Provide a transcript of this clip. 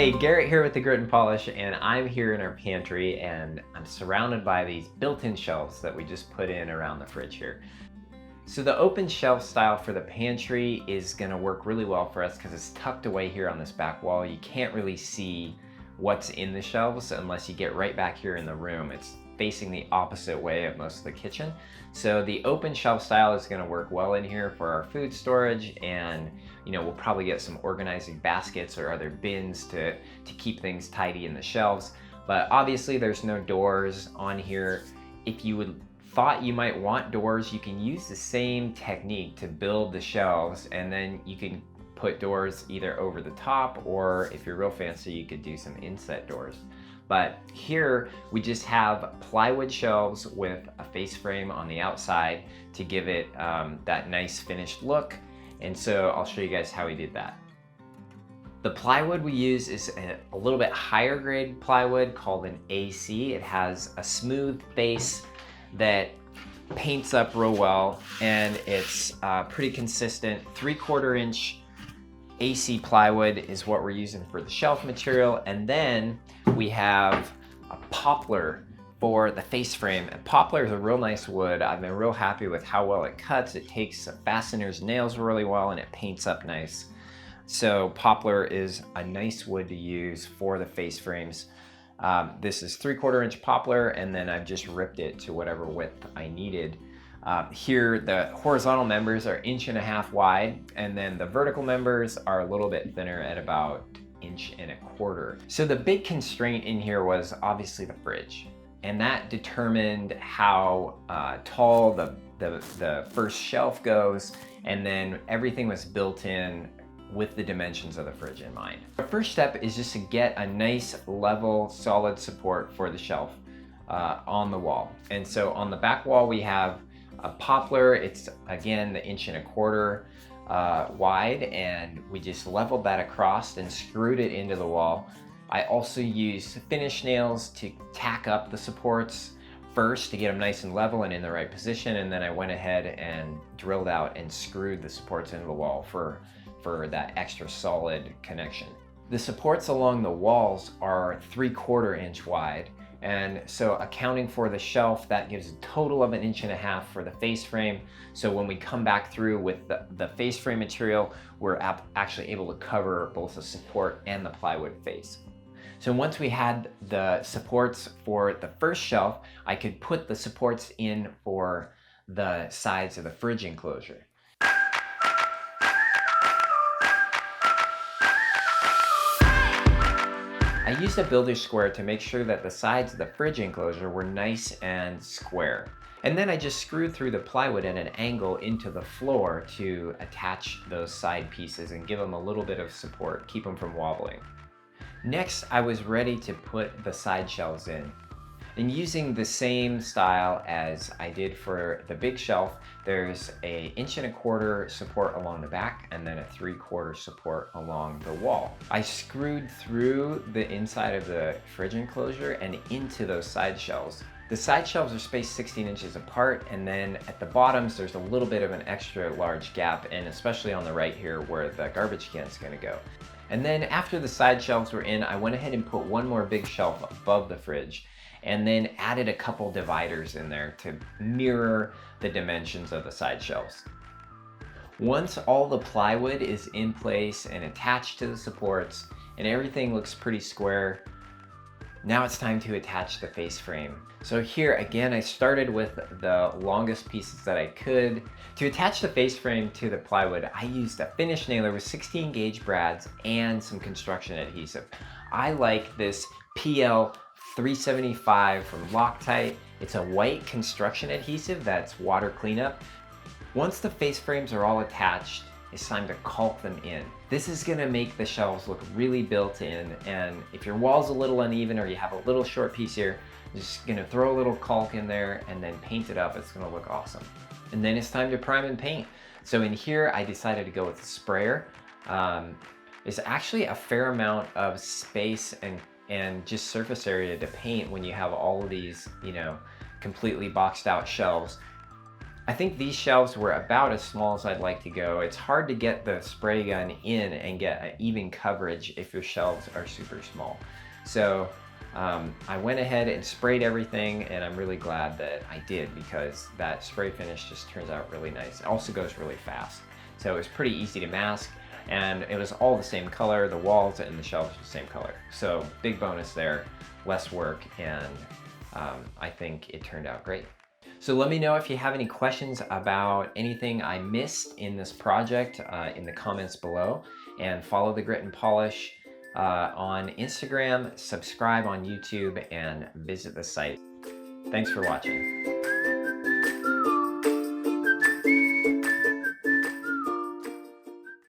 Hey, Garrett here with the Grit and Polish, and I'm here in our pantry, and I'm surrounded by these built-in shelves that we just put in around the fridge here. So the open shelf style for the pantry is gonna work really well for us because it's tucked away here on this back wall. You can't really see what's in the shelves unless you get right back here in the room. It's facing the opposite way of most of the kitchen. So the open shelf style is gonna work well in here for our food storage, and we'll probably get some organizing baskets or other bins to keep things tidy in the shelves. But obviously there's no doors on here. If you thought you might want doors, you can use the same technique to build the shelves, and then you can put doors either over the top, or if you're real fancy, you could do some inset doors. But here we just have plywood shelves with a face frame on the outside to give it that nice finished look. And so I'll show you guys how we did that. The plywood we use is a little bit higher grade plywood called an AC. It has a smooth base that paints up real well, and it's pretty consistent. 3/4 inch AC plywood is what we're using for the shelf material, and then we have a poplar for the face frame. And poplar is a real nice wood. I've been real happy with how well it cuts. It takes fasteners, nails really well, and it paints up nice. So poplar is a nice wood to use for the face frames. This is 3/4 inch poplar, and then I've just ripped it to whatever width I needed. Here the horizontal members are 1.5 inches wide, and then the vertical members are a little bit thinner at about 1.25 inches. So the big constraint in here was obviously the fridge, and that determined how tall the first shelf goes, and then everything was built in with the dimensions of the fridge in mind. The first step is just to get a nice level solid support for the shelf on the wall. And so on the back wall we have a poplar. It's again the 1.25 inches wide, and we just leveled that across and screwed it into the wall. I also used finish nails to tack up the supports first to get them nice and level and in the right position, and then I went ahead and drilled out and screwed the supports into the wall for that extra solid connection. The supports along the walls are 3/4 inch wide, and so accounting for the shelf, that gives a total of 1.5 inches for the face frame. So when we come back through with the face frame material, we're actually able to cover both the support and the plywood face. So once we had the supports for the first shelf, I could put the supports in for the sides of the fridge enclosure. I used a builder's square to make sure that the sides of the fridge enclosure were nice and square. And then I just screwed through the plywood at an angle into the floor to attach those side pieces and give them a little bit of support, keep them from wobbling. Next, I was ready to put the side shelves in. And using the same style as I did for the big shelf, there's a 1.25 inch support along the back, and then a 3/4 support along the wall. I screwed through the inside of the fridge enclosure and into those side shelves. The side shelves are spaced 16 inches apart, and then at the bottoms there's a little bit of an extra large gap, and especially on the right here where the garbage can is going to go. And then after the side shelves were in, I went ahead and put one more big shelf above the fridge, and then added a couple dividers in there to mirror the dimensions of the side shelves. Once all the plywood is in place and attached to the supports and everything looks pretty square, now it's time to attach the face frame. So here again, I started with the longest pieces that I could. To attach the face frame to the plywood, I used a finish nailer with 16 gauge brads and some construction adhesive. I like this PL 375 from Loctite. It's a white construction adhesive that's water cleanup. Once the face frames are all attached, it's time to caulk them in. This is gonna make the shelves look really built in, and if your wall's a little uneven or you have a little short piece here, just gonna throw a little caulk in there and then paint it up. It's gonna look awesome. And then it's time to prime and paint. So in here, I decided to go with a sprayer. There's actually a fair amount of space and just surface area to paint when you have all of these, completely boxed out shelves. I think these shelves were about as small as I'd like to go. It's hard to get the spray gun in and get an even coverage if your shelves are super small. So I went ahead and sprayed everything, and I'm really glad that I did, because that spray finish just turns out really nice. It also goes really fast. So it was pretty easy to mask, and it was all the same color. The walls and the shelves were the same color. So big bonus there, less work, and I think it turned out great. So let me know if you have any questions about anything I missed in this project in the comments below, and follow the Grit and Polish on Instagram, subscribe on YouTube, and visit the site. Thanks for watching.